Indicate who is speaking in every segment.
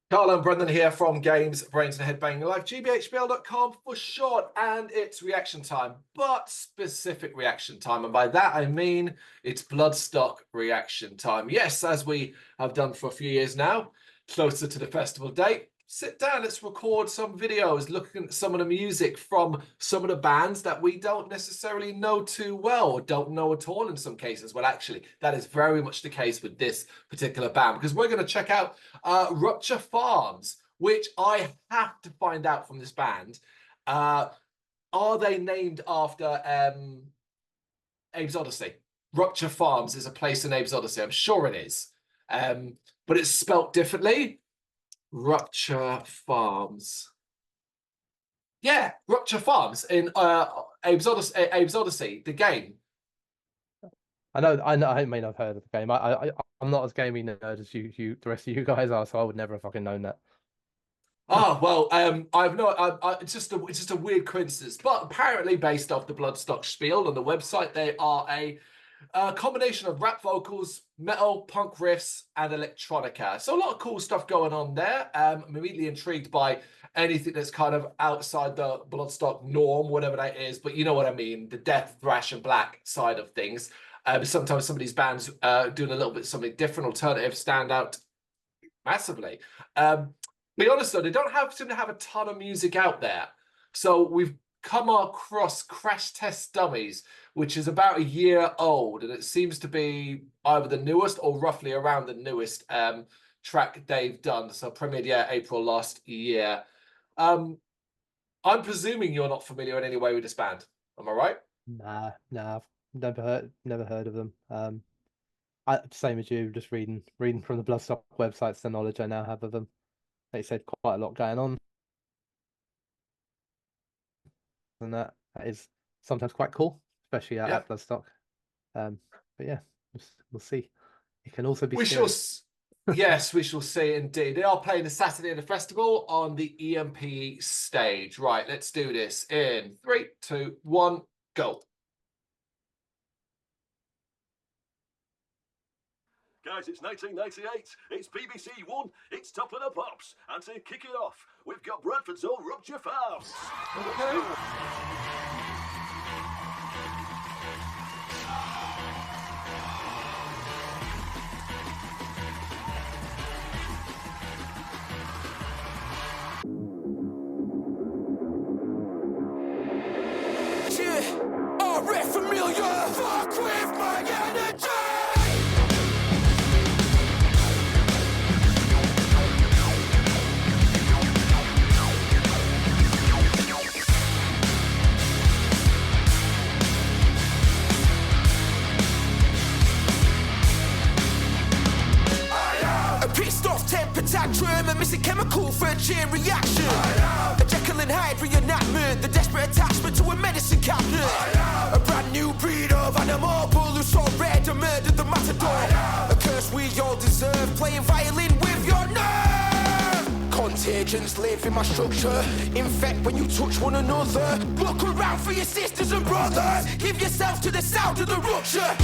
Speaker 1: Carl and Brendan here from Brrraaains A Head-Banging Life, gbhblofficial for short, and it's reaction time, but specific reaction time. And by that, I mean it's Bloodstock reaction time. Yes, as we have done for a few years now, closer to the festival date. Sit down, let's record some videos, looking at some of the music from some of the bands that we don't necessarily know too well, or don't know at all in some cases. Well, actually, that is very much the case with this particular band, because we're going to check out Rupcha Farms, which I have to find out from this band. Are they named after Abe's Odyssey? Rupcha Farms is a place in Abe's Odyssey. I'm sure it is. But it's spelt differently. Rupcha Farms. Yeah, Rupcha Farms in Abe's Odyssey, the game.
Speaker 2: I know. I may not have heard of the game. I'm not as gaming nerd as the rest of you guys are, so I would never have fucking known that.
Speaker 1: Oh well, it's just a weird coincidence, but apparently based off the Bloodstock spiel on the website, they are a combination of rap vocals, metal, punk riffs, and electronica. So a lot of cool stuff going on there. I'm immediately intrigued by anything that's kind of outside the Bloodstock norm, whatever that is. But you know what I mean, the death, thrash, and black side of things. Sometimes some of these bands doing a little bit something different, alternative, stand out massively. Be honest though, they don't seem to have a ton of music out there. So we've come across Crash Test Dummies, which is about a year old, and it seems to be either the newest or roughly around the newest track they've done. So premiered April last year. I'm presuming you're not familiar in any way with this band. Am I right?
Speaker 2: Nah, I've never heard of them. Same as you, just reading from the Bloodstock websites, the knowledge I now have of them. They said quite a lot going on, and that is sometimes quite cool, especially at Bloodstock. But yeah, we'll see. It can also be.
Speaker 1: Yes, we shall see indeed. They are playing the Saturday at the festival on the EMP stage. Right, let's do this in 3, 2, 1, go.
Speaker 3: Guys, it's 1998, it's BBC One, it's Top of the Pops, and to kick it off, we've got Bradford's own Rupcha Farms. Okay.
Speaker 4: Yeah, already familiar, fuck with my energy. Tantrum, a missing chemical for a chain reaction. A Jekyll and Hyde reenactment, the desperate attachment to a medicine cabinet. A brand new breed of animal bull who saw red and murdered the matador. A curse we all deserve, playing violin with your nerve. Contagions live in my structure, infect when you touch one another. Look around for your sisters and brothers, give yourself to the sound of the rupture.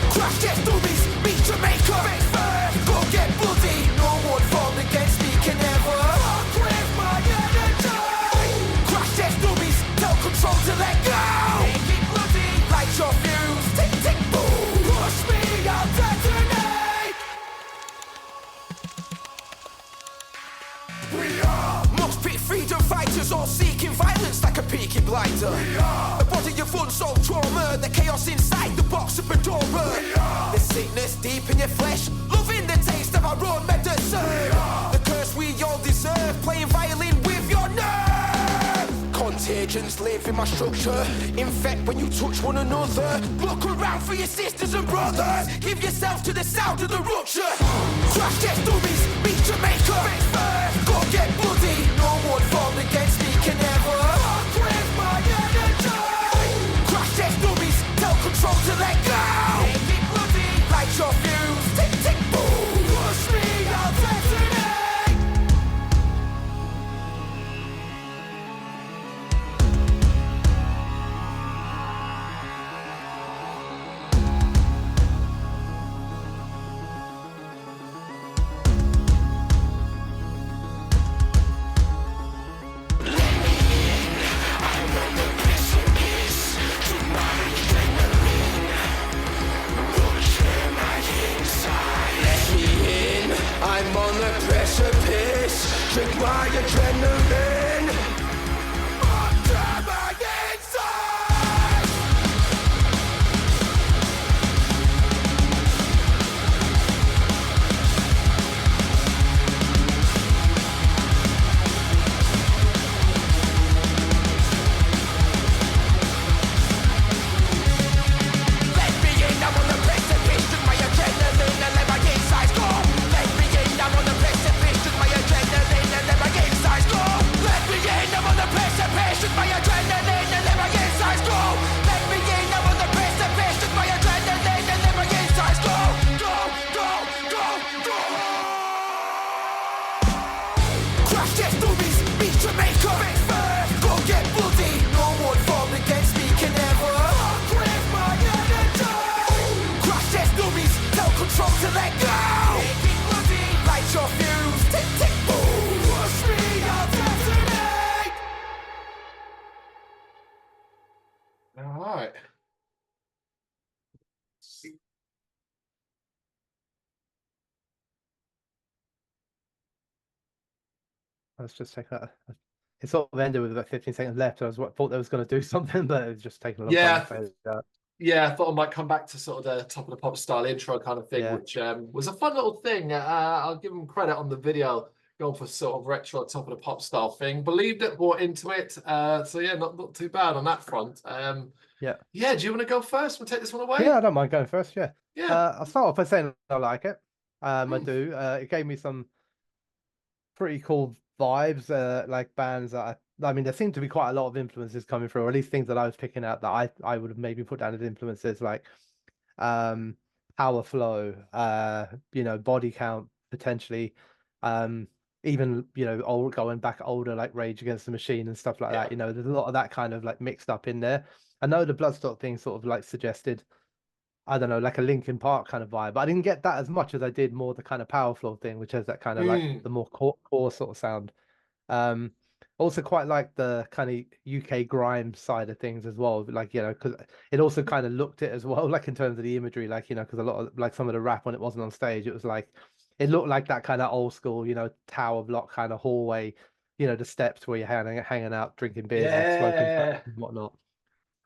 Speaker 4: Crash Test Dummies, meet Jamaica. Go get bloody, no one formed against me can ever fuck with my energy. Crash Test Dummies, tell control to let go. Make it bloody, light your fuse, tick tick boom. Push me, I'll detonate. We are most pit freedom fighters, all seeking violence like a peaky blighter. We are a body of unsolved trauma, the chaos inside the box of Pandora. We are the sickness deep in your flesh, loving the taste of our own medicine. We are the curse we all deserve, playing violin with your nerve. Contagions live in my structure, infect when you touch one another. Look around for your sisters and brothers, give yourself to the sound of the rupture. Crash Test Dummies, meet Jamaica. Go get bloody, no one formed against me can ever fuck with my energy. Crash Test Dummies, tell control to let go. Make it bloody, light your fuse, tick tick boom. Push me, I'll detonate. my adrenaline. Under my inside. Let me in, I'm on the precipice with my adrenaline and let my insides go. Let me in, I'm on the precipice with my adrenaline and let my insides go. Let me in, I'm on the precipice with my adrenaline and let my insides go. Let me in, I'm on the precipice with my adrenaline and let my insides go. Go, go, go, go. Crash Test Dummies, beat Jamaica. Go get bloody. No one formed against me can ever break my energy. Crash Test Dummies, tell control to let go. Light your fuse, tick tick boom. Push me, I'll detonate.
Speaker 1: All right.
Speaker 2: Let's just take that. It sort of ended with about 15 seconds left. Thought they was going to do something, but it was just taking a long
Speaker 1: Yeah.
Speaker 2: time to fade out.
Speaker 1: Yeah, I thought I might come back to sort of the top of the pop style intro kind of thing,
Speaker 2: Yeah.
Speaker 1: which was a fun little thing. I'll give them credit on the video, going for sort of retro top of the pop style thing. Believed it, bought into it. So yeah, not too bad on that front.
Speaker 2: Yeah.
Speaker 1: Yeah, do you want to go first? We'll take this one away.
Speaker 2: Yeah, I don't mind going first. Yeah.
Speaker 1: Yeah.
Speaker 2: I'll start off by saying I like it. I do. It gave me some pretty cool vibes, like bands that I mean, there seemed to be quite a lot of influences coming through, or at least things that I was picking out that I would have maybe put down as influences, like power flow, you know, body count potentially, even, you know, going back older, like Rage Against the Machine and stuff like that. You know, there's a lot of that kind of like mixed up in there. I know the Bloodstock thing sort of like suggested, I don't know, like a Linkin Park kind of vibe, but I didn't get that as much as I did more the kind of power flow thing, which has that kind of like the more core sort of sound. Also quite like the kind of UK grime side of things as well, like, you know, because it also kind of looked it as well, like in terms of the imagery, like, you know, because a lot of like some of the rap when it wasn't on stage, it was like it looked like that kind of old school, you know, tower block kind of hallway, you know, the steps where you're hanging out drinking beers and smoking
Speaker 1: Yeah.
Speaker 2: and whatnot,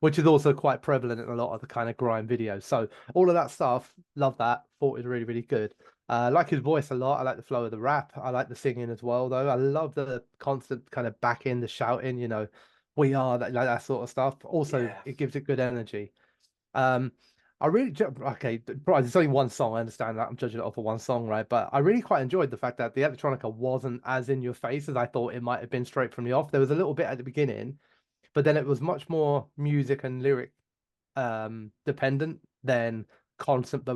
Speaker 2: which is also quite prevalent in a lot of the kind of grime videos. So all of that stuff, love that. Thought it was really, really good. I like his voice a lot. I like the flow of the rap. I like the singing as well, though. I love the constant kind of back in, the shouting, you know, we are, that, like that sort of stuff. Also, it gives it good energy. I really, okay, there's only one song. I understand that. I'm judging it off of one song, right? But I really quite enjoyed the fact that the electronica wasn't as in your face as I thought it might have been straight from the off. There was a little bit at the beginning, but then it was much more music and lyric dependent than constant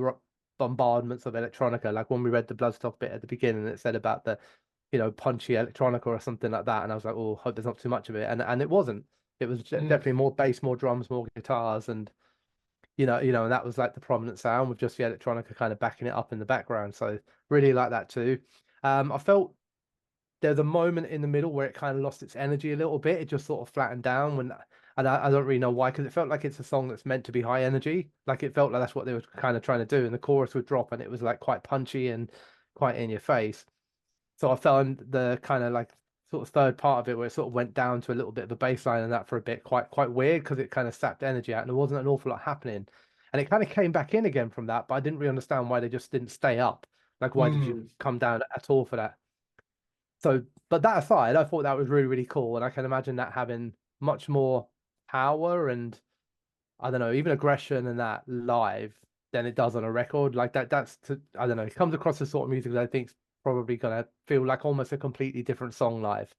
Speaker 2: bombardments of electronica. Like when we read the Bloodstock bit at the beginning, it said about the, you know, punchy electronica or something like that, and I was like, oh, hope there's not too much of it, and it wasn't. It was definitely more bass, more drums, more guitars, and you know, and that was like the prominent sound with just the electronica kind of backing it up in the background. So really like that too. I felt there's a moment in the middle where it kind of lost its energy a little bit. It just sort of flattened down when, and I don't really know why, because it felt like it's a song that's meant to be high energy. Like it felt like that's what they were kind of trying to do, and the chorus would drop, and it was like quite punchy and quite in your face. So I found the kind of like sort of third part of it where it sort of went down to a little bit of a bass line and that for a bit quite weird, because it kind of sapped energy out and there wasn't an awful lot happening. And it kind of came back in again from that, but I didn't really understand why they just didn't stay up. Like, why did you come down at all for that? So, but that aside, I thought that was really, really cool. And I can imagine that having much more power and, I don't know, even aggression and that live than it does on a record. Like that's, I don't know, it comes across as sort of music that I think is probably going to feel like almost a completely different song live.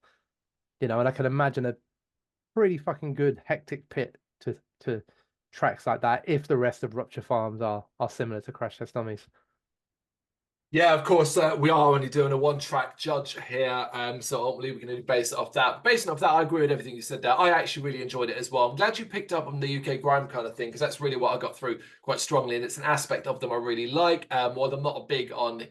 Speaker 2: You know, and I can imagine a pretty fucking good hectic pit to tracks like that if the rest of Rupcha Farms are similar to Crash Test Dummies.
Speaker 1: Yeah, of course, we are only doing a one-track judge here, so hopefully we can base it off that. Based off that, I agree with everything you said there. I actually really enjoyed it as well. I'm glad you picked up on the UK grime kind of thing, because that's really what I got through quite strongly, and it's an aspect of them I really like. While I'm not big on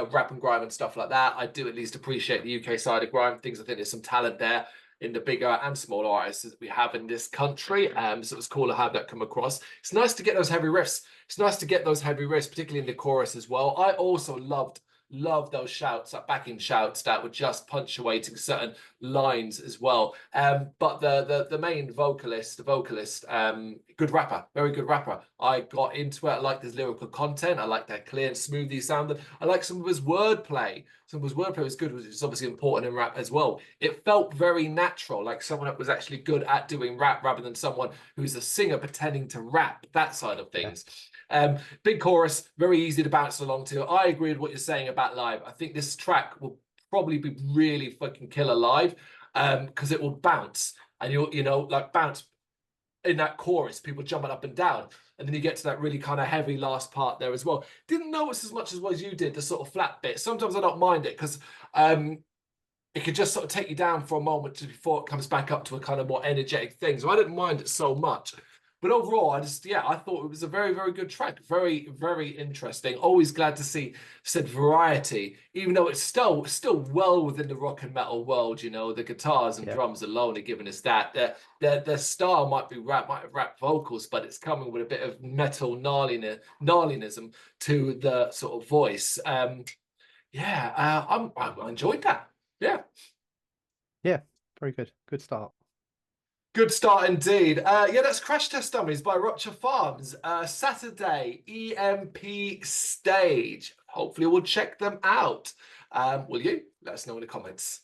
Speaker 1: rap and grime and stuff like that, I do at least appreciate the UK side of grime things. I think there's some talent there in the bigger and smaller artists that we have in this country. So it's cool to have that come across. It's nice to get those heavy riffs. It's nice to get those heavy riffs, particularly in the chorus as well. I also loved Love those shouts, like backing shouts that were just punctuating certain lines as well. But the main vocalist, good rapper, very good rapper. I got into it. I like his lyrical content. I like that clear and smooth he sounded. I like some of his wordplay. Some of his wordplay was good, which is obviously important in rap as well. It felt very natural, like someone that was actually good at doing rap rather than someone who's a singer pretending to rap, that side of things. Big chorus, very easy to bounce along to. I agree with what you're saying about live. I think this track will probably be really fucking killer live, because it will bounce, and you'll like bounce in that chorus, people jumping up and down, and then you get to that really kind of heavy last part there as well. Didn't notice as much as you did, the sort of flat bit. Sometimes I don't mind it because it could just sort of take you down for a moment before it comes back up to a kind of more energetic thing. So I didn't mind it so much. But overall, I thought it was a very, very good track. Very, very interesting. Always glad to see said variety, even though it's still well within the rock and metal world. You know, the guitars and drums alone are giving us that. Their style might have rap vocals, but it's coming with a bit of metal gnarliness to the sort of voice. I enjoyed that. Yeah,
Speaker 2: very good. Good start.
Speaker 1: Good start indeed. That's Crash Test Dummies by Rupcha Farms. Saturday, EMP stage. Hopefully we'll check them out. Will you? Let us know in the comments.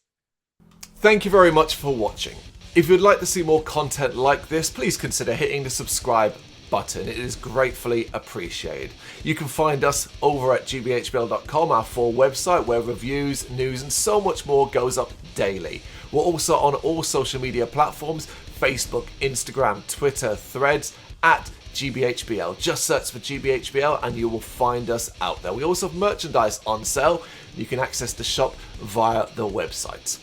Speaker 1: Thank you very much for watching. If you'd like to see more content like this, please consider hitting the subscribe button. It is gratefully appreciated. You can find us over at gbhbl.com, our full website where reviews, news and so much more goes up daily. We're also on all social media platforms: Facebook, Instagram, Twitter, Threads, at GBHBL. Just search for GBHBL and you will find us out there. We also have merchandise on sale. You can access the shop via the website.